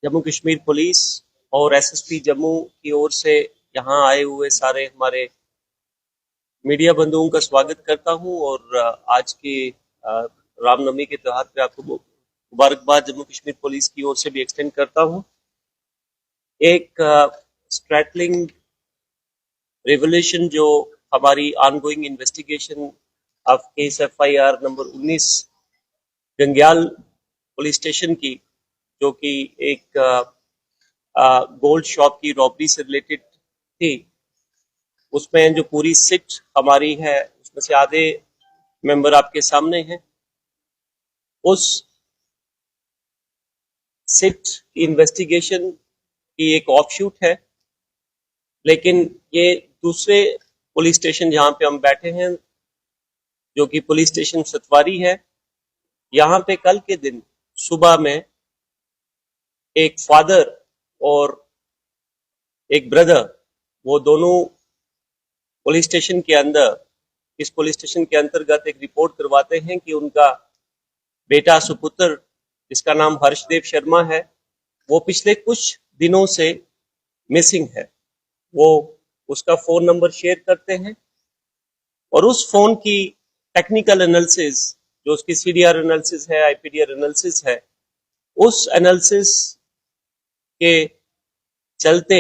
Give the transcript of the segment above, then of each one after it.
Jammu Kashmir police और SSP Jammu की ओर से यहाँ आए हुए सारे हमारे मीडिया बंधुओं का स्वागत करता हूँ और आज के रामनवमी के त्योहार पे आपको मुबारकबाद जम्मू कश्मीर पुलिस की ओर से भी एक्सटेंड करता हूँ। एक स्ट्रैटलिंग रेवोल्यूशन जो हमारी ongoing investigation of case FIR number 19 Gangyal police station की, जो कि एक गोल्ड शॉप की रॉबरी से रिलेटेड थी, उसमें जो पूरी सिट हमारी है उसमें से आधे मेंबर आपके सामने हैं। उस सिट इन्वेस्टिगेशन की एक ऑफशूट है, लेकिन ये दूसरे पुलिस स्टेशन जहां पे हम बैठे हैं, जो कि पुलिस स्टेशन सतवारी है, यहाँ पे कल के दिन सुबह में एक फादर और एक ब्रदर, वो दोनों पुलिस स्टेशन के अंदर, इस पुलिस स्टेशन के अंतर्गत एक रिपोर्ट करवाते हैं कि उनका बेटा सुपुत्र, जिसका नाम हर्षदेव शर्मा है, वो पिछले कुछ दिनों से मिसिंग है। वो उसका फोन नंबर शेयर करते हैं और उस फोन की टेक्निकल एनालिसिस, जो उसकी सीडीआर एनालिसिस है, आईपीडीआर एनालिसिस है, उस एनालिसिस के चलते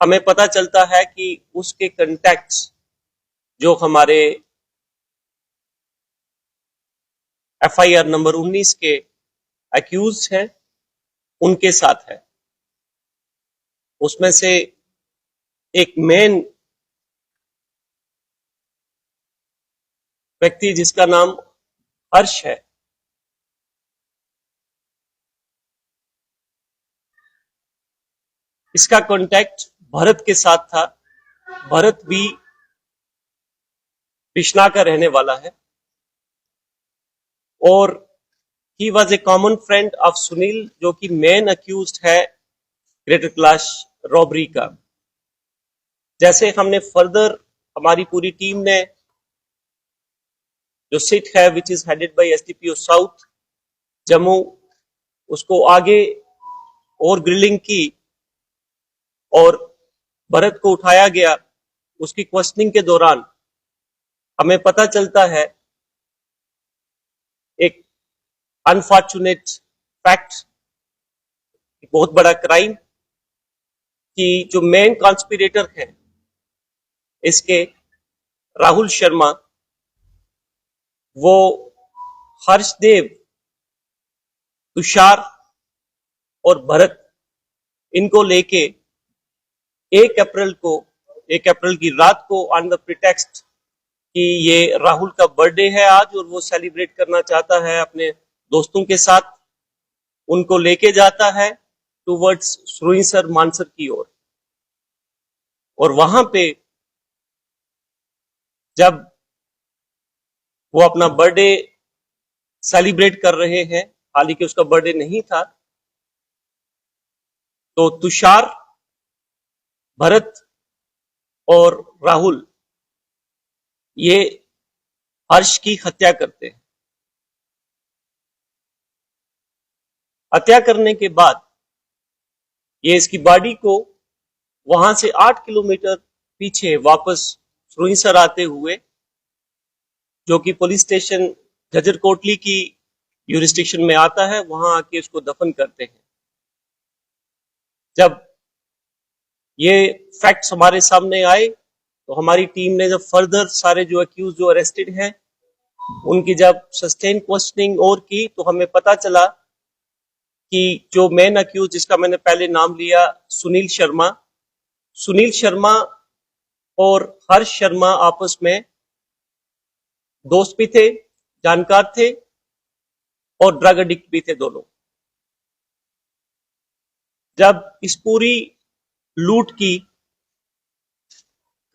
हमें पता चलता है कि उसके कंटैक्ट्स जो हमारे एफआईआर नंबर 19 के अक्यूज हैं उनके साथ है। उसमें से एक मेन व्यक्ति जिसका नाम हर्ष है, इसका कांटेक्ट भरत के साथ था। भरत भी बिश्ना का रहने वाला है और he was a common friend of Sunil, जो कि मेन अक्यूज्ड है ग्रेटर कैलाश रॉबरी का। जैसे हमने फर्दर, हमारी पूरी टीम ने जो सिट है which is headed by SDPO south Jammu, उसको आगे और ग्रिलिंग की और भरत को उठाया गया। उसकी क्वेश्चनिंग के दौरान हमें पता चलता है एक अनफॉर्चुनेट फैक्ट, एक बहुत बड़ा क्राइम, कि जो मेन कॉन्स्पिरेटर है इसके, राहुल शर्मा, वो हर्षदेव, तुषार और भरत, इनको लेके 1 अप्रैल की रात को ऑन द प्रिटेक्स्ट कि ये राहुल का बर्थडे है आज और वो सेलिब्रेट करना चाहता है अपने दोस्तों के साथ, उनको लेके जाता है टूवर्ड्स सुरईसर मानसर की ओर। और वहां पे जब वो अपना बर्थडे सेलिब्रेट कर रहे हैं, हालांकि उसका बर्थडे नहीं था, तो तुषार, भरत और राहुल ये हर्ष की हत्या करते हैं। हत्या करने के बाद ये इसकी बॉडी को वहां से 8 किलोमीटर पीछे वापस सुरईसर आते हुए, जो कि पुलिस स्टेशन झज्जर कोटली की यूरिस्डिक्शन में आता है, वहां आके उसको दफन करते हैं। जब ये फैक्ट्स हमारे सामने आए तो हमारी टीम ने जब फर्दर सारे जो अक्यूज जो अरेस्टेड हैं उनकी जब सस्टेन क्वेश्चनिंग और की, तो हमें पता चला कि जो मेन अक्यूज, जिसका मैंने पहले नाम लिया सुनील शर्मा, सुनील शर्मा और हर्ष शर्मा आपस में दोस्त भी थे, जानकार थे और ड्रग एडिक्ट भी थे दोनों। जब इस पूरी लूट की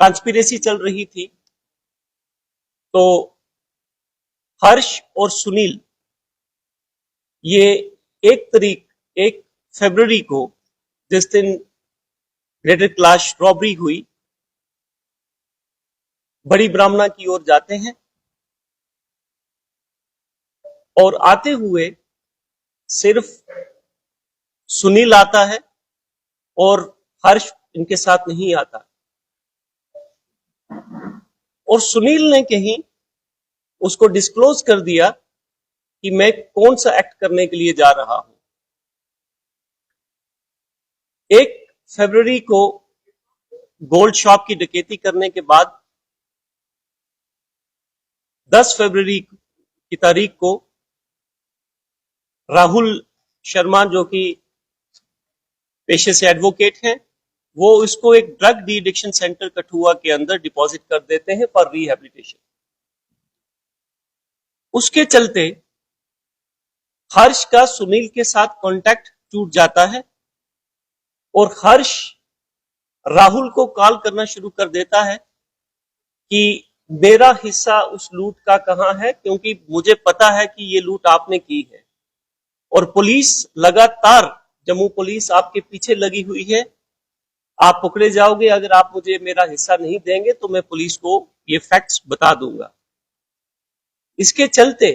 कॉन्स्पिरेसी चल रही थी, तो हर्ष और सुनील ये 1 फरवरी को, जिस दिन ग्रेटर कैलाश रॉबरी हुई, बड़ी ब्राह्मणा की ओर जाते हैं और आते हुए सिर्फ सुनील आता है और हर्ष इनके साथ नहीं आता, और सुनील ने कहीं उसको डिस्क्लोज कर दिया कि मैं कौन सा एक्ट करने के लिए जा रहा हूं। 1 फरवरी को गोल्ड शॉप की डकैती करने के बाद 10 फरवरी की तारीख को राहुल शर्मा, जो कि पेशे से एडवोकेट हैं, वो इसको एक drug de addiction centre Kathua के अंदर डिपॉजिट कर देते हैं फॉर रिहेबिलिटेशन। उसके चलते हर्ष का सुनील के साथ कांटेक्ट टूट जाता है और हर्ष राहुल को कॉल करना शुरू कर देता है कि मेरा हिस्सा उस लूट का कहां है, क्योंकि मुझे पता है कि ये लूट आपने की है और पुलिस लगातार, जम्मू पुलिस आपके पीछे लगी हुई है, आप पकड़े जाओगे, अगर आप मुझे मेरा हिस्सा नहीं देंगे तो मैं पुलिस को ये फैक्ट्स बता दूंगा। इसके चलते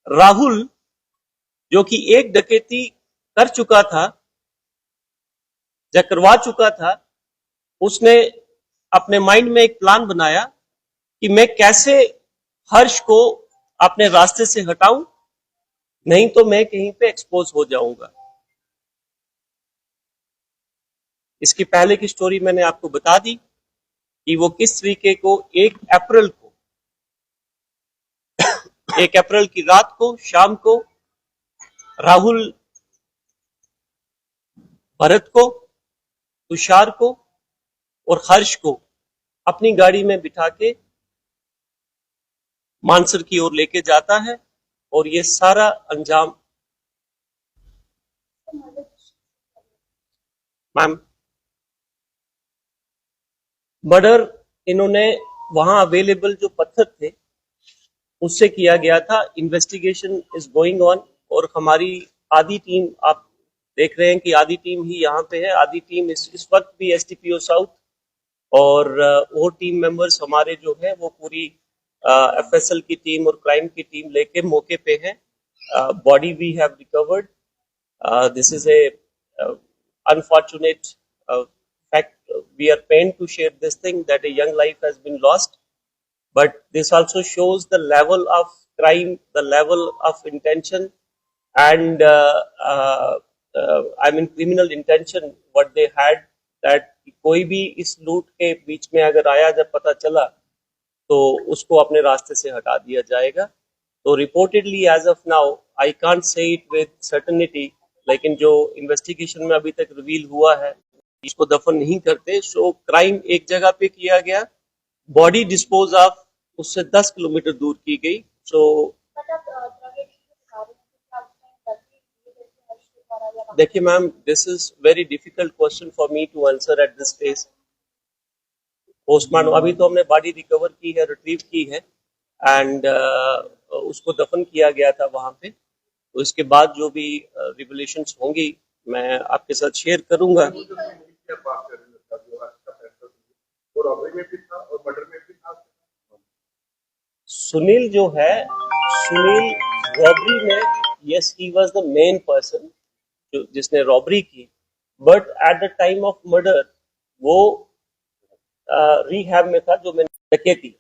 राहुल, जो कि एक डकैती कर चुका था या करवा चुका था, उसने अपने माइंड में एक प्लान बनाया कि मैं कैसे हर्ष को अपने रास्ते से हटाऊं, नहीं तो मैं कहीं पे एक्सपोज हो जाऊंगा। इसकी पहले की स्टोरी मैंने आपको बता दी कि वो किस तरीके को 1 अप्रैल की रात को, शाम को, राहुल भरत को, तुषार को और हर्ष को अपनी गाड़ी में बिठा के मानसर की ओर लेके जाता है और ये सारा अंजाम, मैम, मर्डर इन्होंने वहां अवेलेबल जो पत्थर थे उससे किया गया था। इन्वेस्टिगेशन इज गोइंग ऑन और हमारी आधी टीम, आप देख रहे हैं कि आधी टीम ही यहाँ पे है, आधी टीम इस वक्त भी एसटीपीओ साउथ और वो टीम मेंबर्स हमारे जो है वो पूरी एफएसएल की टीम और क्राइम की टीम लेके मौके पे है। Body we have recovered. This is a unfortunate fact. We are pained to share this thing that a young life has been lost, but this also shows the level of crime, the level of intention, and I mean criminal intention what they had, that कोई भी इस लूट के बीच में अगर आया, जब पता चला तो उसको अपने रास्ते से हटा दिया जाएगा। तो reportedly as of now I can't say it with certainty, लेकिन जो इन्वेस्टिगेशन में अभी तक रिवील हुआ है, इसको दफन नहीं करते। सो क्राइम एक जगह पे किया गया, बॉडी डिस्पोज ऑफ उससे 10 किलोमीटर दूर की गई। सो देखिए ma'am, this is very difficult question for me to answer at this stage. Postmortem अभी तो हमने बॉडी रिकवर की है, रिट्रीव की है, एंड उसको दफन किया गया था वहां पे। तो इसके बाद जो भी रिवलेशंस होंगी मैं आपके साथ शेयर करूंगा। सुनील जो है, सुनील रॉबरी में, yes he was the main person जिसने रॉबरी की, but at the time of murder वो रिहैब में था, जो मैंने डकैती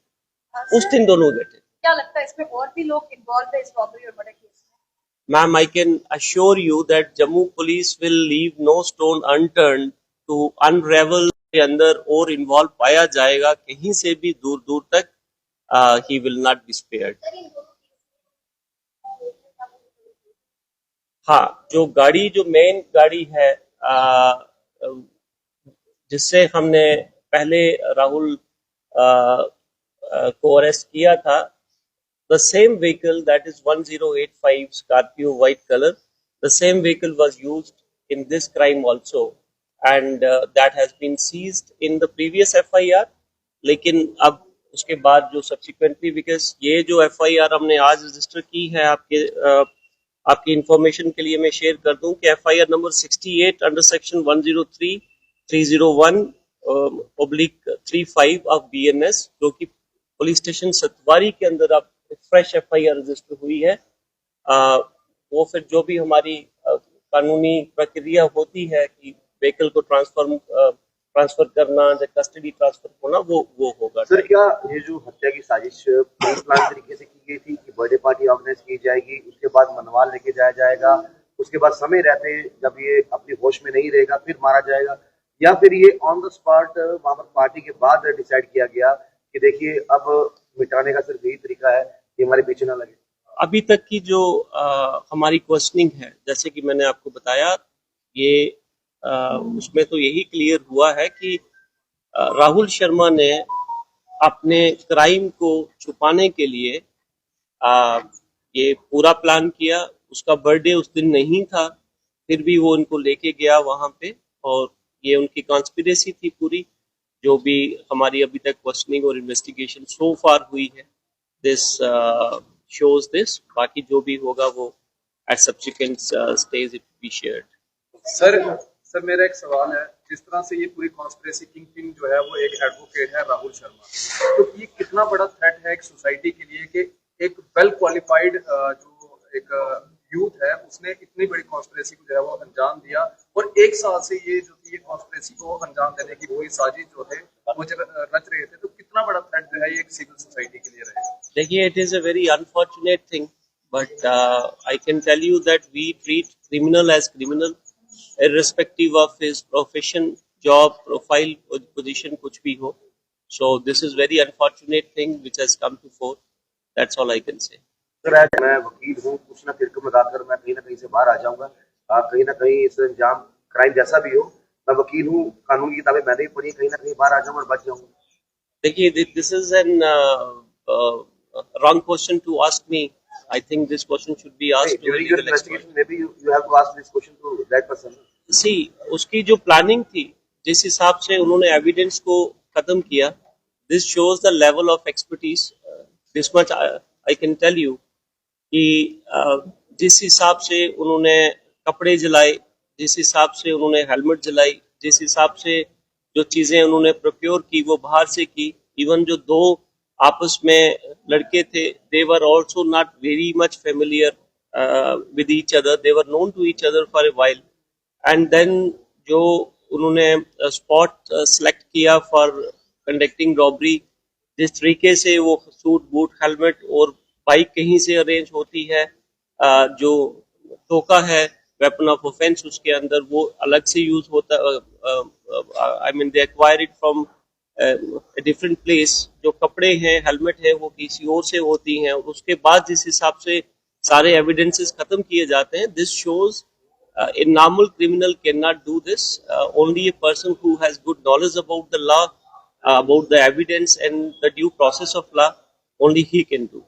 उस दिन दोनों गए थे। क्या लगता है इसमें और भी लोग इन्वॉल्व है इस रॉबरी और मर्डर केस में? Ma'am, I can assure you that Jammu police will leave no stone unturned to unravel के अंदर और इन्वॉल्व पाया जाएगा कहीं से भी दूर दूर तक, he will not be spared. हाँ, जो गाड़ी, जो मेन गाड़ी है जिससे हमने पहले राहुल को अरेस्ट किया था, the same vehicle, that is 1085 Scorpio white color, the same vehicle was used in this crime also, and that has been seized in the previous FIR। लेकिन अब उसके बाद जो subsequently, because ये जो FIR हमने आज रजिस्टर की है, आपकी इंफॉर्मेशन के लिए मैं शेयर कर दूं कि FIR number 68 under section 103 301/35 of BNS, जो कि पुलिस स्टेशन सतवारी के अंदर अब फ्रेश FIR रजिस्टर हुई है। वो फिर जो भी हमारी कानूनी प्रक्रिया होती है कि व्हीकल को ट्रांसफर करना या कस्टडी ट्रांसफर होना वो होगा। सर क्या ये जो हत्या की साजिश प्री प्लान तरीके से की गई थी कि बर्थडे पार्टी ऑर्गेनाइज की जाएगी, उसके बाद मनवाल लेके जाया जाएगा, उसके बाद समय रहते जब ये अपनी होश में नहीं रहेगा फिर मारा जाएगा, या फिर ये ऑन द स्पॉट वहां पर पार्टी के बाद डिसाइड किया गया कि देखिए अब मिटाने का सिर्फ यही तरीका है कि हमारे पीछे ना लगे? अभी तक की जो हमारी क्वेश्चनिंग है, जैसे कि मैंने आपको बताया, ये उसमें तो यही क्लियर हुआ है कि राहुल शर्मा ने अपने क्राइम को छुपाने के लिए ये पूरा प्लान किया। उसका बर्थडे उस दिन नहीं था, फिर भी वो उनको लेके गया वहां पे, और ये उनकी कॉन्स्पिरेसी थी पूरी, जो भी हमारी अभी तक क्वेश्चनिंग और इन्वेस्टिगेशन सो फार हुई है। दिस shows this, बाकी जो भी होगा वो at subsequent stage it will be shared। Sir मेरा एक सवाल है, जिस तरह से ये पूरी कॉन्स्पिरेसी किंग पिन जो है वो एक एडवोकेट है राहुल शर्मा, तो ये कितना बड़ा थ्रेट है एक सोसाइटी के लिए कि एक वेल क्वालिफाइड जो एक यूथ है उसने इतनी बड़ी कॉन्स्पिरेसी को जो है वो अंजाम दिया, और एक साल से ये जो थी ये कॉन्स्पिरेसी को अंजाम देने की पूरी साजिश जो है वो रच रहे थे, तो कितना बड़ा थ्रेट जो है ये एक सिविल सोसाइटी के लिए रहेगा? देखिए, it is a very unfortunate thing, but I can tell you that we treat criminal as criminal, irrespective of his profession, job, profile, position, कुछ भी हो। So this is very unfortunate thing which has come to fore. That's all I can say। Sir आज मैं वकील हूँ, कुछ ना तिरकम लगाकर मैं कहीं ना कहीं से बाहर आ जाऊंगा, कहीं ना कहीं इस अंजाम क्राइम जैसा भी हो, मैं वकील हूँ, कानून की किताबें मैंने ही पढ़ी, कहीं ना कहीं बाहर आ जाऊंगा और बच जाऊंगा। देखिए, this is an wrong question to ask me। I think this question should be asked to a During your legal expert। investigation, maybe you have to ask this question to that person। See, उसकी जो planning थी, जिस हिसाब से उन्होंने evidence को खत्म किया, this shows the level of expertise। This much I can tell you कि जिस हिसाब से उन्होंने कपड़े जलाए, जिस हिसाब से उन्होंने हेलमेट जलाई, जिस हिसाब से जो चीजें उन्होंने प्रोक्योर की वो बाहर से की, इवन जो दो आपस में लड़के थे, they were also not very much familiar with each other, they were known to each other for a while, and then जो उन्होंने स्पॉट सेलेक्ट किया फॉर कंडक्टिंग रॉबरी, जिस तरीके से वो सूट बूट हेलमेट और बाइक कहीं से अरेंज होती है, जो टोका है वेपन ऑफ ऑफेंस उसके अंदर वो अलग से यूज होता, I mean they acquire it from different place, जो कपड़े हैं हेलमेट है वो किसी और से होती हैं, और उसके बाद जिस हिसाब से सारे एविडेंसेस खत्म किए जाते हैं, this shows a normal criminal cannot do this। Only a person who has good knowledge about the law, about the evidence and the due process of law, only he can do।